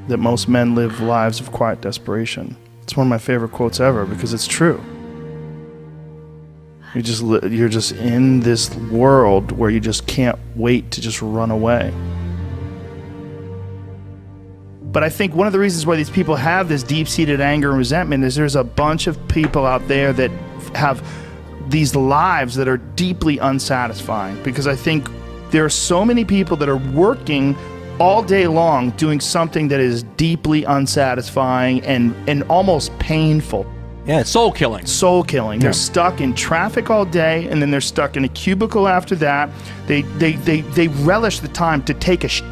that most men live lives of quiet desperation. It's one of my favorite quotes ever because it's true. You're just in this world where you just can't wait to just run away. But I think one of the reasons why these people have this deep-seated anger and resentment is there's a bunch of people out there that have these lives that are deeply unsatisfying, because I think there are so many people that are working all day long doing something that is deeply unsatisfying and almost painful. Yeah, it's soul killing. Soul killing. Yeah. They're stuck in traffic all day, and then they're stuck in a cubicle after that. They relish the time to take a shit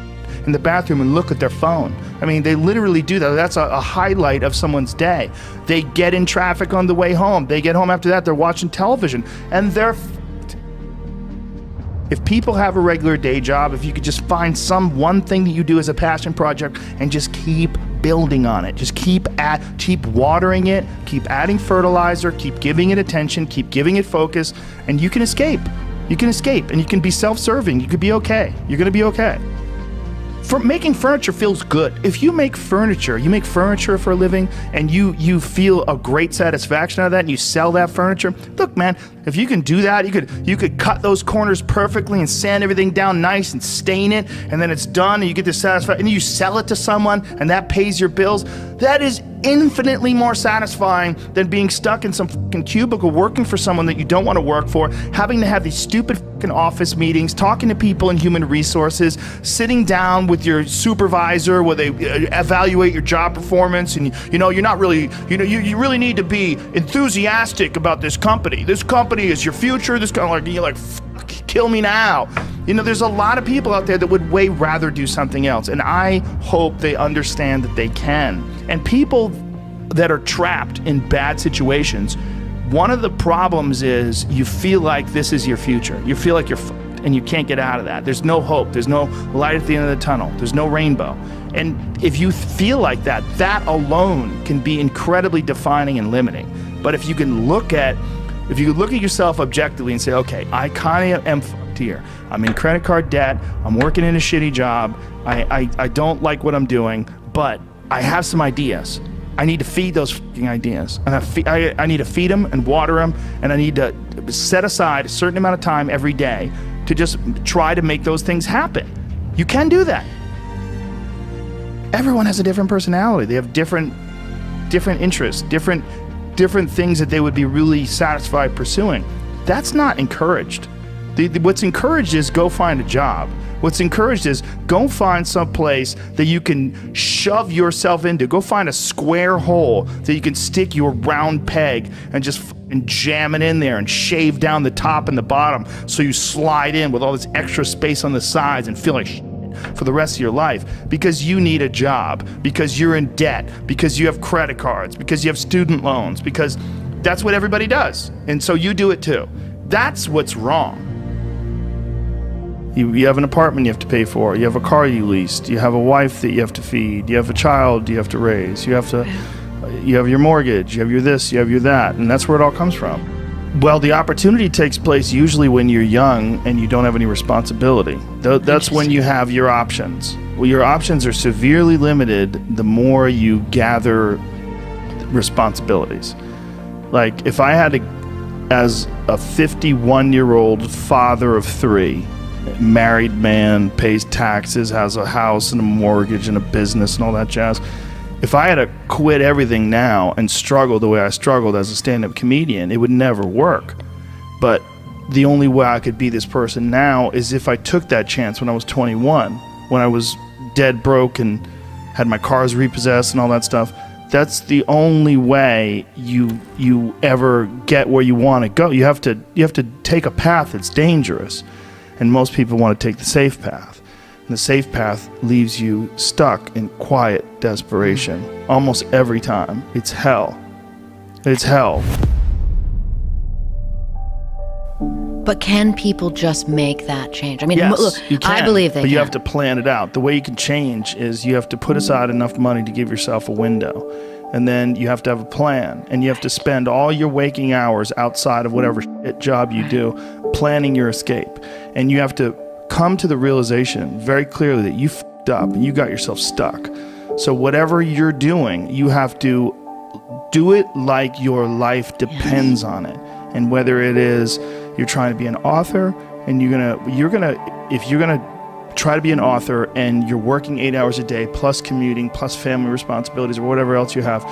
in the bathroom and look at their phone. I mean, they literally do that. That's a highlight of someone's day. They get in traffic on the way home. They get home after that, they're watching television, and they're f***ed. If people have a regular day job, if you could just find some one thing that you do as a passion project and just keep building on it, just keep watering it, keep adding fertilizer, keep giving it attention, keep giving it focus, and you can escape. You can escape, and you can be self-serving. You could be okay. You're gonna be okay. Making furniture feels good. If you make furniture for a living, and you feel a great satisfaction out of that, and you sell that furniture, look, man, if you can do that, you could cut those corners perfectly and sand everything down nice and stain it, and then it's done, and you get the satisfaction, and you sell it to someone, and that pays your bills. That is infinitely more satisfying than being stuck in some fucking cubicle working for someone that you don't want to work for, having to have these stupid fucking office meetings, talking to people in human resources, sitting down with your supervisor where they evaluate your job performance, and you're not really, you really need to be enthusiastic about this company. This company is your future. This kind of like, you're like, fuck, kill me now. There's a lot of people out there that would way rather do something else, and I hope they understand that they can. And people that are trapped in bad situations, one of the problems is you feel like this is your future. You feel like you're fucked and you can't get out of that. There's no hope. There's no light at the end of the tunnel. There's no rainbow. And if you feel like that, that alone can be incredibly defining and limiting. But if you look at yourself objectively and say, okay, I kind of am fucked here. I'm in credit card debt. I'm working in a shitty job. I don't like what I'm doing, but I have some ideas. I need to feed those fucking ideas. And I need to feed them and water them, and I need to set aside a certain amount of time every day to just try to make those things happen. You can do that. Everyone has a different personality. They have different interests, different things that they would be really satisfied pursuing. That's not encouraged. What's encouraged is go find a job. What's encouraged is go find some place that you can shove yourself into. Go find a square hole that you can stick your round peg and just fucking jam it in there and shave down the top and the bottom so you slide in with all this extra space on the sides and feel like shit for the rest of your life, because you need a job, because you're in debt, because you have credit cards, because you have student loans, because that's what everybody does. And so you do it too. That's what's wrong. You have an apartment you have to pay for. You have a car you leased. You have a wife that you have to feed. You have a child you have to raise. You have your mortgage. You have your this. You have your that. And that's where it all comes from. Well, the opportunity takes place usually when you're young and you don't have any responsibility. That's when you have your options. Well, your options are severely limited the more you gather responsibilities. Like if I had to, as a 51-year-old father of 3, married man, pays taxes, has a house and a mortgage and a business and all that jazz. If I had to quit everything now and struggle the way I struggled as a stand-up comedian, it would never work. But the only way I could be this person now is if I took that chance when I was 21, when I was dead broke and had my cars repossessed and all that stuff. That's the only way you ever get where you want to go. You have to take a path that's dangerous. And most people want to take the safe path. And the safe path leaves you stuck in quiet desperation. Almost every time. It's hell. It's hell. But can people just make that change? I mean, yes, look, you can, I believe they can. But you have to plan it out. The way you can change is you have to put aside enough money to give yourself a window. And then you have to have a plan. And you have to spend all your waking hours outside of whatever shit job you do planning your escape. And you have to come to the realization very clearly that you f***ed up and you got yourself stuck. So whatever you're doing, you have to do it like your life depends on it. And whether it is you're trying to be an author and if you're gonna try to be an author and you're working 8 hours a day plus commuting plus family responsibilities or whatever else you have,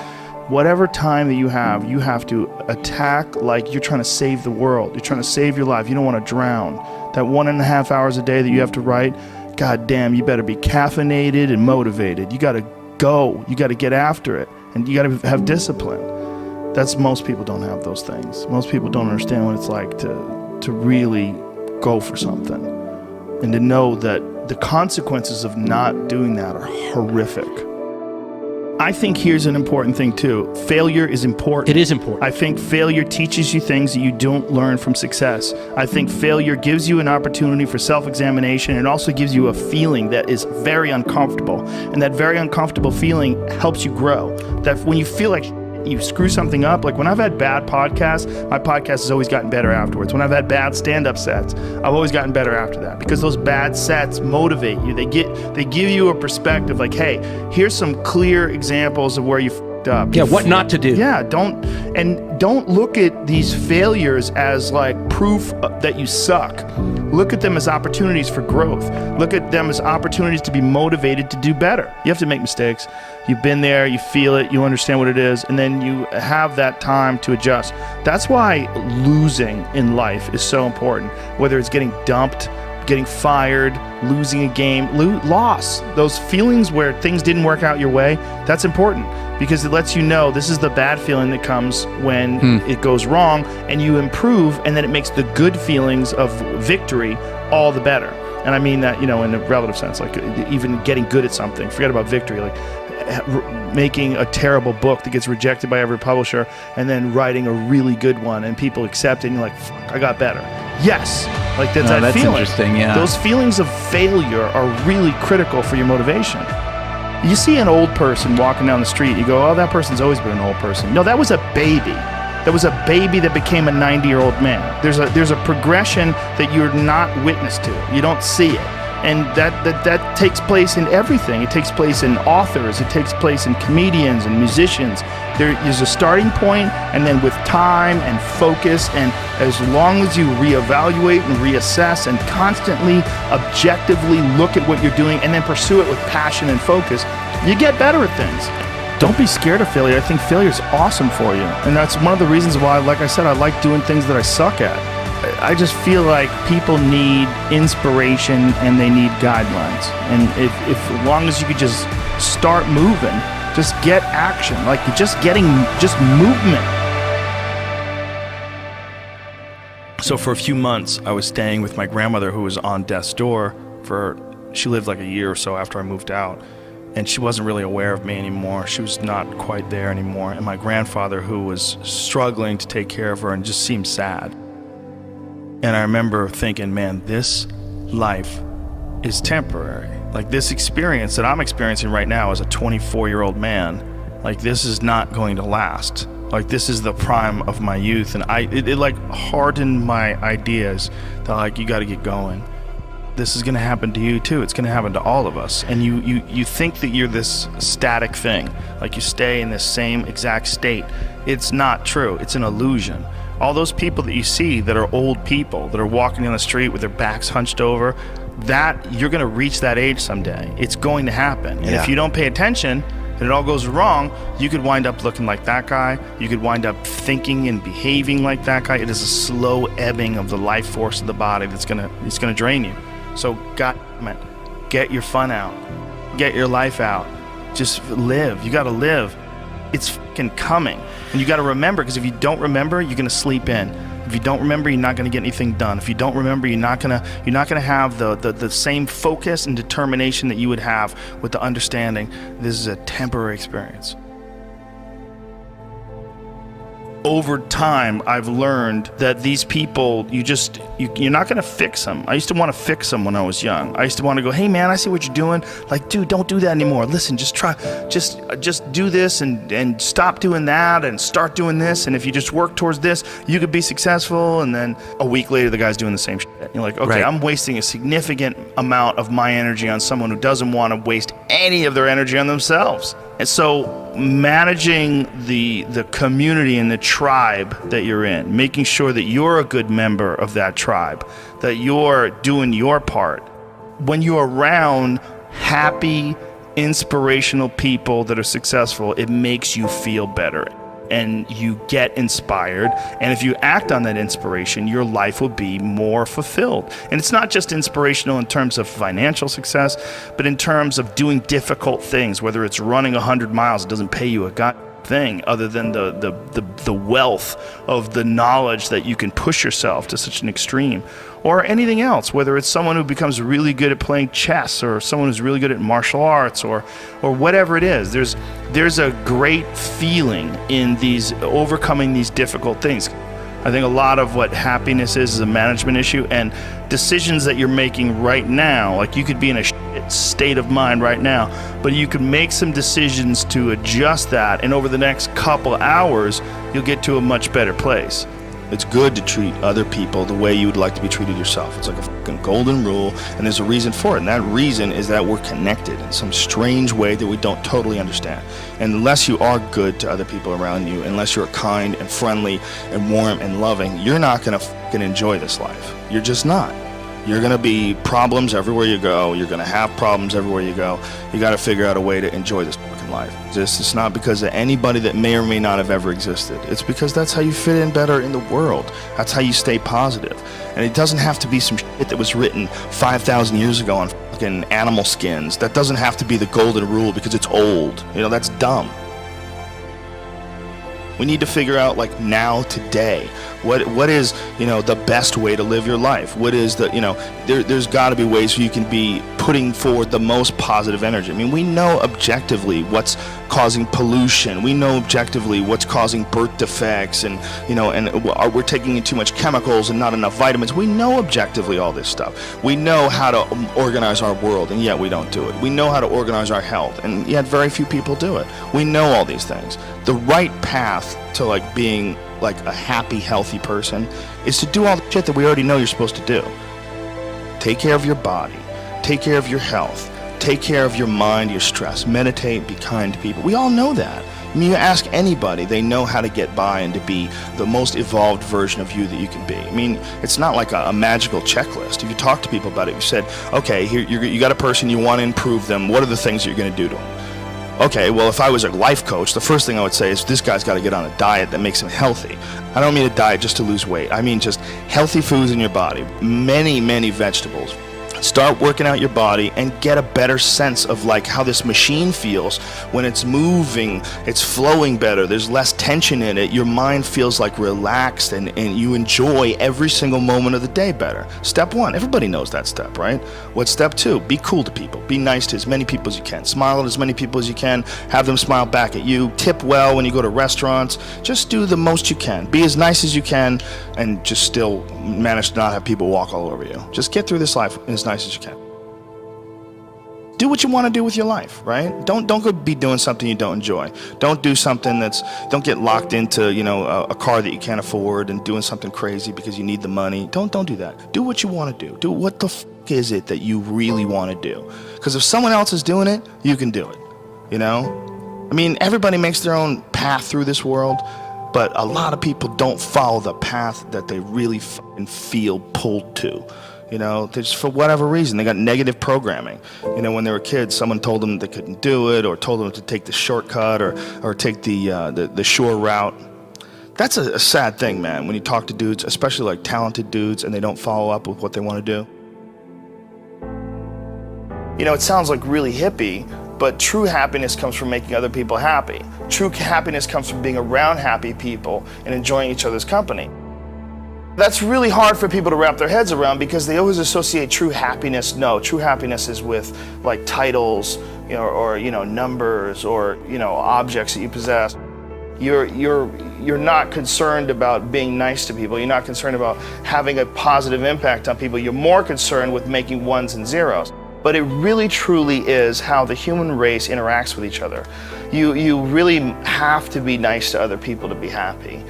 whatever time that you have to attack like you're trying to save the world. You're trying to save your life. You don't want to drown. That 1.5 hours a day that you have to write, God damn, you better be caffeinated and motivated. You got to go. You got to get after it. And you got to have discipline. Most people don't have those things. Most people don't understand what it's like to really go for something and to know that the consequences of not doing that are horrific. I think here's an important thing too. Failure is important. It is important. I think failure teaches you things that you don't learn from success. I think failure gives you an opportunity for self-examination and also gives you a feeling that is very uncomfortable. And that very uncomfortable feeling helps you grow. That when you feel like you screw something up, like when I've had bad podcasts, my podcast has always gotten better afterwards. When I've had bad stand-up sets, I've always gotten better after that because those bad sets motivate you. They give you a perspective like, hey, here's some clear examples of where you f***ed up. Yeah, what not to do. Yeah, don't look at these failures as like proof that you suck. Look at them as opportunities for growth. Look at them as opportunities to be motivated to do better. You have to make mistakes. You've been there, you feel it, you understand what it is, and then you have that time to adjust. That's why losing in life is so important. Whether it's getting dumped, getting fired, losing a game, loss. Those feelings where things didn't work out your way, that's important because it lets you know this is the bad feeling that comes when it goes wrong and you improve, and then it makes the good feelings of victory all the better. And I mean that, in a relative sense, like even getting good at something, forget about victory, like making a terrible book that gets rejected by every publisher and then writing a really good one and people accept it and you're like, fuck, I got better. Yes. Like that's feeling. Interesting, yeah. Those feelings of failure are really critical for your motivation. You see an old person walking down the street, you go, oh, that person's always been an old person. No, that was a baby. That was a baby that became a 90-year-old man. There's a progression that you're not witness to. You don't see it. And that takes place in everything. It takes place in authors. It takes place in comedians and musicians. There is a starting point, and then with time and focus, and as long as you reevaluate and reassess and constantly objectively look at what you're doing and then pursue it with passion and focus, you get better at things. Don't be scared of failure. I think failure is awesome for you. And that's one of the reasons why, like I said, I like doing things that I suck at. I just feel like people need inspiration and they need guidelines. And if as long as you could just start moving, just get action, like just movement. So for a few months, I was staying with my grandmother who was on death's door she lived like a year or so after I moved out. And she wasn't really aware of me anymore. She was not quite there anymore. And my grandfather, who was struggling to take care of her and just seemed sad. And I remember thinking, man, this life is temporary. Like this experience that I'm experiencing right now as a 24-year-old man, like this is not going to last. Like this is the prime of my youth. And it like hardened my ideas that like, you got to get going. This is going to happen to you too. It's going to happen to all of us. And you think that you're this static thing, like you stay in this same exact state. It's not true. It's an illusion. All those people that you see that are old people that are walking down the street with their backs hunched over, that you're going to reach that age someday. It's going to happen. And if you don't pay attention and it all goes wrong, you could wind up looking like that guy. You could wind up thinking and behaving like that guy. It is a slow ebbing of the life force of the body it's going to drain you. So get your fun out. Get your life out. Just live. You got to live. It's fucking coming. And you got to remember, because if you don't remember, you're going to sleep in. If you don't remember, you're not going to get anything done. If you don't remember, you're not going to have the same focus and determination that you would have with the understanding this is a temporary experience. Over time, I've learned that these people, you're not going to fix them. I used to want to fix them when I was young. I used to want to go, hey man, I see what you're doing. Like, dude, don't do that anymore. Listen, just do this and stop doing that and start doing this. And if you just work towards this, you could be successful. And then a week later, the guy's doing the same shit. You're like, okay, right. I'm wasting a significant amount of my energy on someone who doesn't want to waste any of their energy on themselves. And so managing the community and the tribe that you're in, making sure that you're a good member of that tribe, that you're doing your part. When you're around happy, inspirational people that are successful, it makes you feel better and you get inspired. And if you act on that inspiration, your life will be more fulfilled. And it's not just inspirational in terms of financial success, but in terms of doing difficult things, whether it's running 100 miles, it doesn't pay you a god thing other than the wealth of the knowledge that you can push yourself to such an extreme, or anything else, whether it's someone who becomes really good at playing chess or someone who's really good at martial arts or whatever it is. There's a great feeling in these overcoming these difficult things. I think a lot of what happiness is a management issue, and decisions that you're making right now, like you could be in a shit state of mind right now, but you can make some decisions to adjust that, and over the next couple hours, you'll get to a much better place. It's good to treat other people the way you would like to be treated yourself. It's like a fucking golden rule, and there's a reason for it. And that reason is that we're connected in some strange way that we don't totally understand. And unless you are good to other people around you, unless you're kind and friendly and warm and loving, you're not going to fucking enjoy this life. You're just not. You're going to be problems everywhere you go. You're going to have problems everywhere you go. You got to figure out a way to enjoy this fucking life. It's not because of anybody that may or may not have ever existed. It's because that's how you fit in better in the world. That's how you stay positive. And it doesn't have to be some shit that was written 5,000 years ago on fucking animal skins. That doesn't have to be the golden rule because it's old. You know, that's dumb. We need to figure out, like, now, today, what is, you know, the best way to live your life? What is the, you know, there's got to be ways where you can be putting forward the most positive energy. I mean, we know objectively what's causing pollution. We know objectively what's causing birth defects, and, you know, and we're taking in too much chemicals and not enough vitamins. We know objectively all this stuff. We know how to organize our world, and yet we don't do it. We know how to organize our health, and yet very few people do it. We know all these things. The right path to, like, being like a happy, healthy person is to do all the shit that we already know you're supposed to do. Take care of your body, take care of your health, take care of your mind, your stress, meditate, be kind to people. We all know that. I mean, you ask anybody, they know how to get by and to be the most evolved version of you that you can be. I mean, it's not like a magical checklist. If you talk to people about it, you said, okay, here you got a person, you want to improve them, what are the things that you're going to do to them? Okay, well, if I was a life coach, the first thing I would say is this guy's got to get on a diet that makes him healthy. I don't mean a diet just to lose weight. I mean just healthy foods in your body, many, many vegetables. Start working out your body and get a better sense of, like, how this machine feels when it's moving, it's flowing better, there's less tension in it, your mind feels like relaxed, and you enjoy every single moment of the day better. Step one, everybody knows that step, right? What's step two? Be cool to people. Be nice to as many people as you can. Smile at as many people as you can. Have them smile back at you. Tip well when you go to restaurants. Just do the most you can. Be as nice as you can, and just still manage to not have people walk all over you. Just get through this life as nice as you can. Do what you want to do with your life, right? Don't go be doing something you don't enjoy. Don't do something don't get locked into, you know, a car that you can't afford and doing something crazy because you need the money. Don't do that. Do what you want to do. Do what the fuck is it that you really want to do? Because if someone else is doing it, you can do it, you know? I mean, everybody makes their own path through this world, but a lot of people don't follow the path that they really fucking feel pulled to. You know, just for whatever reason, they got negative programming. You know, when they were kids, someone told them they couldn't do it, or told them to take the shortcut, or take the shore route. That's a sad thing, man, when you talk to dudes, especially like talented dudes, and they don't follow up with what they want to do. You know, it sounds like really hippie, but true happiness comes from making other people happy. True happiness comes from being around happy people and enjoying each other's company. That's really hard for people to wrap their heads around because they always associate true happiness. No, true happiness is with, like, titles, you know, or, you know, numbers, or, you know, objects that you possess. You're not concerned about being nice to people. You're not concerned about having a positive impact on people. You're more concerned with making ones and zeros. But it really truly is how the human race interacts with each other. You really have to be nice to other people to be happy.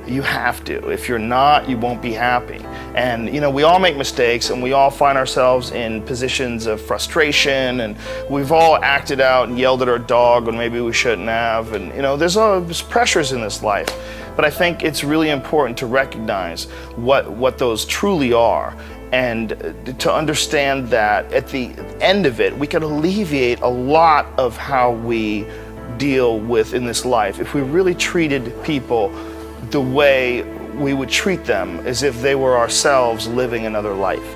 You have to. If you're not, you won't be happy. And you know, we all make mistakes, and we all find ourselves in positions of frustration, and we've all acted out and yelled at our dog when maybe we shouldn't have. And you know, there's pressures in this life. But I think it's really important to recognize what those truly are, and to understand that at the end of it, we can alleviate a lot of how we deal with in this life if we really treated people the way we would treat them as if they were ourselves living another life.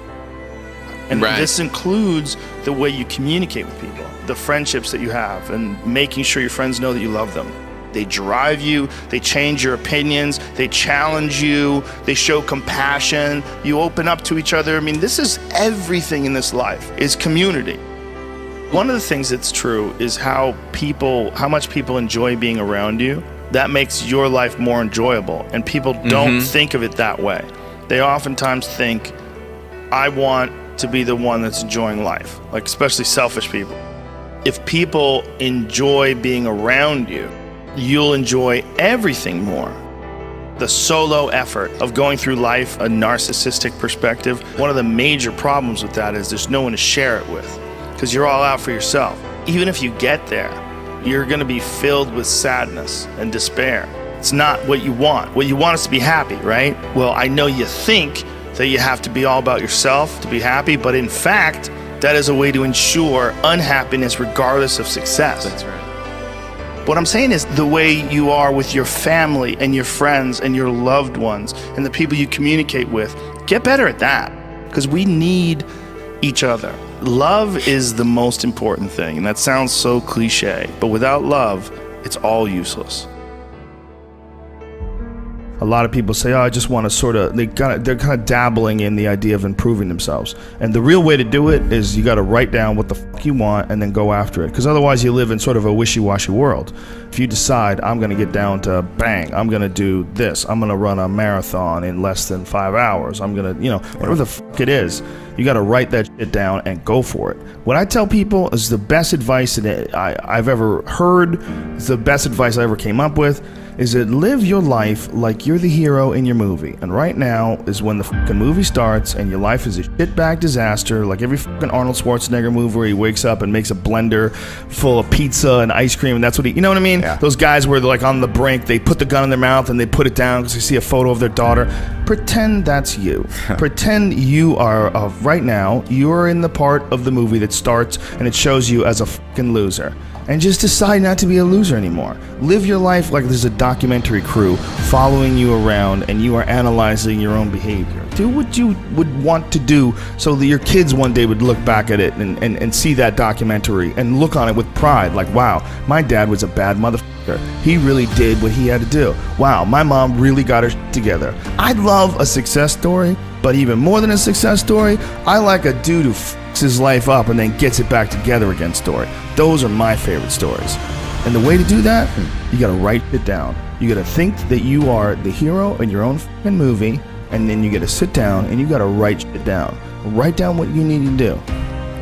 And this includes the way you communicate with people, the friendships that you have, and making sure your friends know that you love them. They drive you, they change your opinions, they challenge you, they show compassion, you open up to each other. I mean, this is everything in this life, is community. One of the things that's true is how much people enjoy being around you. That makes your life more enjoyable, and people don't think of it that way. They oftentimes think, I want to be the one that's enjoying life, like especially selfish people. If people enjoy being around you, you'll enjoy everything more. The solo effort of going through life, a narcissistic perspective, one of the major problems with that is there's no one to share it with, because you're all out for yourself. Even if you get there, you're going to be filled with sadness and despair. It's not what you want. What you want is to be happy, right? Well, I know you think that you have to be all about yourself to be happy, but in fact, that is a way to ensure unhappiness regardless of success. That's right. What I'm saying is the way you are with your family and your friends and your loved ones and the people you communicate with, get better at that, because we need each other. Love is the most important thing, and that sounds so cliche, but without love, it's all useless. A lot of people say, oh, I just want to they're kind of dabbling in the idea of improving themselves. And the real way to do it is you got to write down what the fuck you want and then go after it. Because otherwise you live in sort of a wishy-washy world. If you decide, I'm going to get down to bang, I'm going to do this, I'm going to run a marathon in less than 5 hours, I'm going to, whatever the fuck it is, you got to write that shit down and go for it. What I tell people is the best advice that I've ever heard, the best advice I ever came up with, is that live your life like you're the hero in your movie. And right now is when the fucking movie starts and your life is a shitbag disaster, like every fucking Arnold Schwarzenegger movie where he wakes up and makes a blender full of pizza and ice cream, and that's what you know what I mean? Yeah. Those guys where they're like on the brink, they put the gun in their mouth and they put it down because they see a photo of their daughter. Pretend that's you. Pretend you are, right now, you're in the part of the movie that starts and it shows you as a fucking loser. And just decide not to be a loser anymore. Live your life like there's a documentary crew following you around and you are analyzing your own behavior. Do what you would want to do so that your kids one day would look back at it and see that documentary and look on it with pride. Like, wow, my dad was a bad motherfucker. He really did what he had to do. Wow, my mom really got her shit together. I love a success story, but even more than a success story, I like a dude who fucks his life up and then gets it back together again story. Those are my favorite stories. And the way to do that, you gotta write it down. You gotta think that you are the hero in your own fucking movie, and then you gotta sit down and you gotta write it down. Write down what you need to do.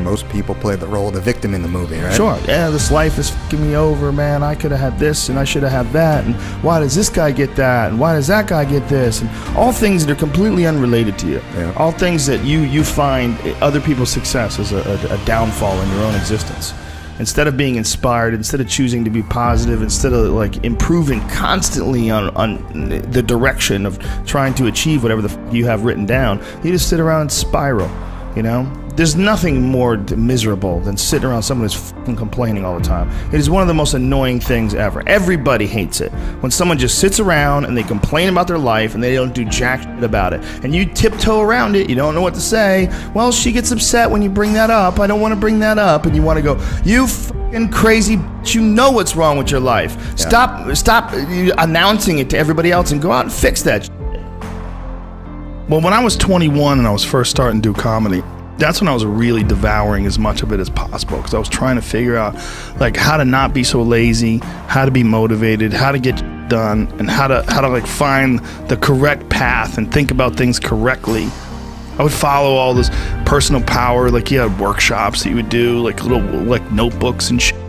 Most people play the role of the victim in the movie, right? Sure. Yeah, this life is fucking me over, man. I could have had this and I should have had that. And why does this guy get that? And why does that guy get this? And all things that are completely unrelated to you. Yeah. All things that you find other people's success as a downfall in your own existence. Instead of being inspired, instead of choosing to be positive, instead of like improving constantly on the direction of trying to achieve whatever the you have written down, you just sit around and spiral, There's nothing more miserable than sitting around someone who's fucking complaining all the time. It is one of the most annoying things ever. Everybody hates it. When someone just sits around and they complain about their life and they don't do jack shit about it. And you tiptoe around it, you don't know what to say. Well, she gets upset when you bring that up. I don't want to bring that up. And you want to go, you fucking crazy bitch, you know what's wrong with your life. Yeah. Stop announcing it to everybody else and go out and fix that shit. Well, when I was 21 and I was first starting to do comedy, that's when I was really devouring as much of it as possible, because I was trying to figure out like how to not be so lazy, how to be motivated, how to get done, and how to like find the correct path and think about things correctly. I would follow all this personal power, like you had workshops that you would do, like little like notebooks and shit.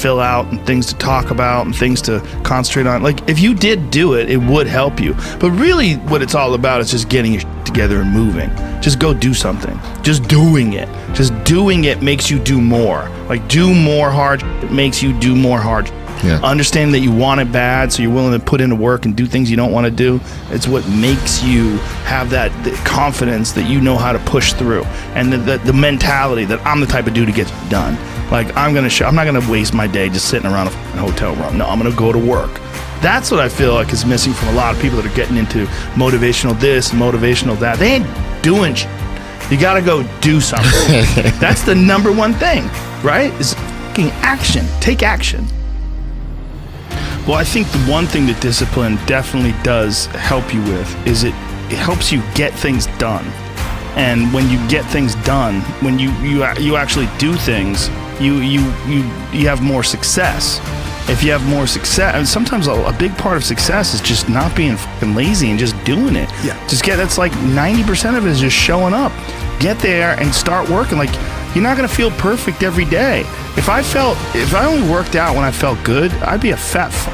fill out and things to talk about and things to concentrate on. Like, if you did do it, it would help you. But really what it's all about is just getting your shit together and moving. Just go do something. Just doing it. Just doing it makes you do more. Like, do more hard shit. It makes you do more hard shit. Yeah. Understand that you want it bad, so you're willing to put into work and do things you don't want to do. It's what makes you have that confidence that you know how to push through, and the mentality that I'm the type of dude who gets it done. Like, I'm not gonna waste my day just sitting around a hotel room. No, I'm gonna go to work. That's what I feel like is missing from a lot of people that are getting into motivational this, motivational that. They ain't doing shit. You gotta go do something. That's the number one thing, right? Is fucking action. Take action. Well, I think the one thing that discipline definitely does help you with is it helps you get things done. And when you get things done, when you actually do things, you have more success. If you have more success, and sometimes a big part of success is just not being fucking lazy and just doing it. Yeah. That's like 90% of it is just showing up. Get there and start working. Like, you're not gonna feel perfect every day. If I only worked out when I felt good, I'd be a fat fuck.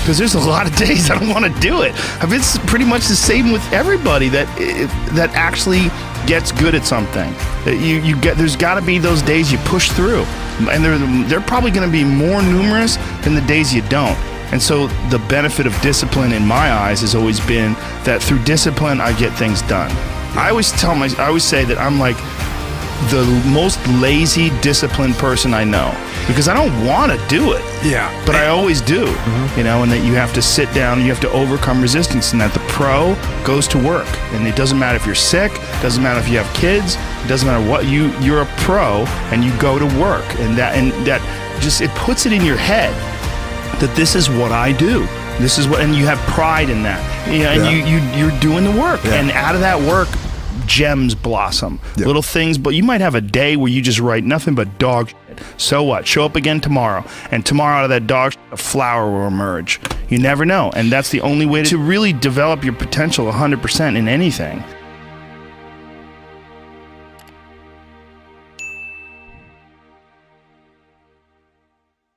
Because there's a lot of days I don't want to do it. It's pretty much the same with everybody that actually gets good at something. There's got to be those days you push through, and they're probably going to be more numerous than the days you don't. And so the benefit of discipline, in my eyes, has always been that through discipline I get things done. I always say that I'm like the most lazy, disciplined person I know, because I don't want to do it. Yeah. But I always do. You know, and that you have to sit down, you have to overcome resistance, and that the pro goes to work. And it doesn't matter if you're sick, it doesn't matter if you have kids, it doesn't matter what, you're a pro and you go to work. And that just, it puts it in your head that this is what I do. This is what, and you have pride in that. You know, and you're doing the work. Yeah. And out of that work, gems blossom. Yep. Little things, but you might have a day where you just write nothing but dog shit. So what? Show up again tomorrow, and tomorrow out of that dog shit, a flower will emerge. You never know, and that's the only way to really develop your potential 100% in anything.